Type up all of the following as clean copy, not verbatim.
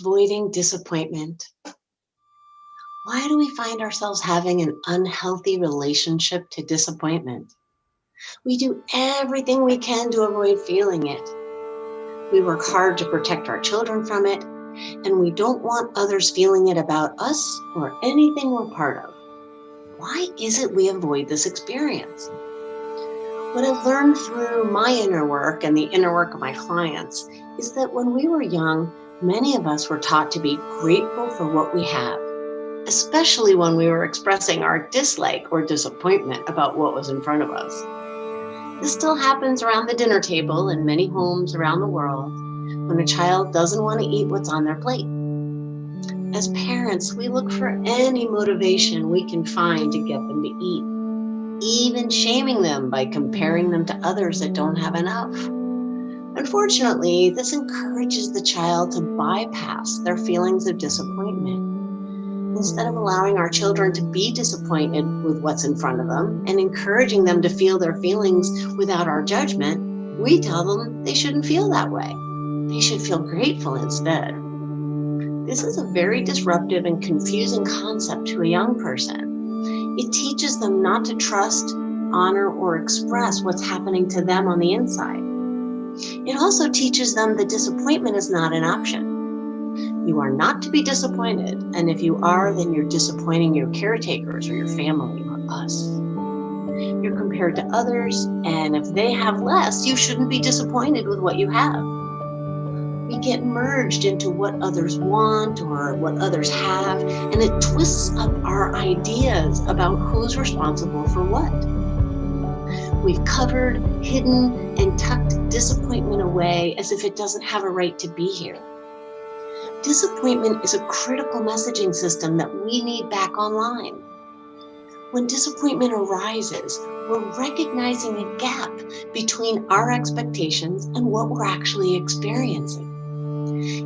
Avoiding disappointment. Why do we find ourselves having an unhealthy relationship to disappointment? We do everything we can to avoid feeling it. We work hard to protect our children from it, and we don't want others feeling it about us or anything we're part of. Why is it we avoid this experience? What I've learned through my inner work and the inner work of my clients is that when we were young, many of us were taught to be grateful for what we have, especially when we were expressing our dislike or disappointment about what was in front of us. This still happens around the dinner table in many homes around the world when a child doesn't want to eat what's on their plate. As parents, we look for any motivation we can find to get them to eat, even shaming them by comparing them to others that don't have enough. Unfortunately, this encourages the child to bypass their feelings of disappointment. Instead of allowing our children to be disappointed with what's in front of them and encouraging them to feel their feelings without our judgment, we tell them they shouldn't feel that way. They should feel grateful instead. This is a very disruptive and confusing concept to a young person. It teaches them not to trust, honor, or express what's happening to them on the inside. It also teaches them that disappointment is not an option. You are not to be disappointed, and if you are, then you're disappointing your caretakers or your family or us. You're compared to others, and if they have less, you shouldn't be disappointed with what you have. We get merged into what others want or what others have, and it twists up our ideas about who's responsible for what. We've covered, hidden, and tucked disappointment away as if it doesn't have a right to be here. Disappointment is a critical messaging system that we need back online. When disappointment arises, we're recognizing a gap between our expectations and what we're actually experiencing.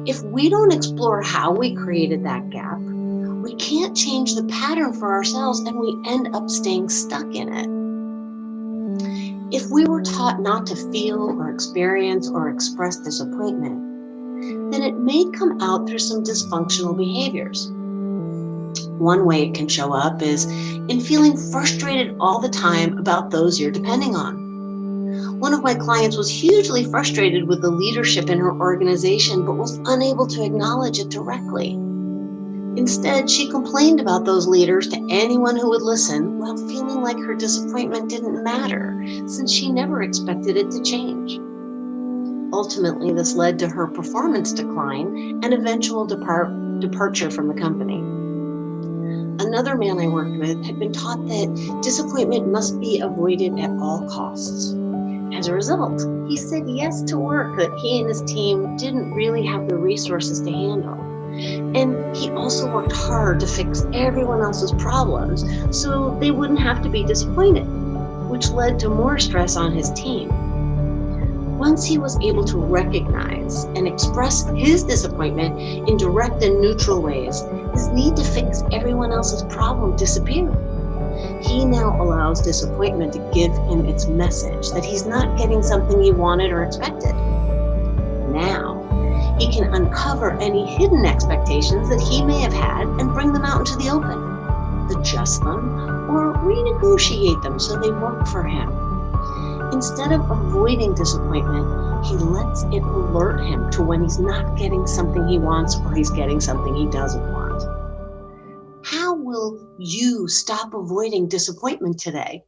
If we don't explore how we created that gap, we can't change the pattern for ourselves and we end up staying stuck in it. If we were taught not to feel or experience or express disappointment, then it may come out through some dysfunctional behaviors. One way it can show up is in feeling frustrated all the time about those you're depending on. One of my clients was hugely frustrated with the leadership in her organization, but was unable to acknowledge it directly. Instead, she complained about those leaders to anyone who would listen while feeling like her disappointment didn't matter, since she never expected it to change. Ultimately, this led to her performance decline and eventual departure from the company. Another man I worked with had been taught that disappointment must be avoided at all costs. As a result, he said yes to work that he and his team didn't really have the resources to handle. And he also worked hard to fix everyone else's problems so they wouldn't have to be disappointed, which led to more stress on his team. Once he was able to recognize and express his disappointment in direct and neutral ways, his need to fix everyone else's problem disappeared. He now allows disappointment to give him its message that he's not getting something he wanted or expected. Now, he can uncover any hidden expectations that he may have had and bring them out into the open, adjust them, or renegotiate them so they work for him. Instead of avoiding disappointment, he lets it alert him to when he's not getting something he wants or he's getting something he doesn't want. How will you stop avoiding disappointment today?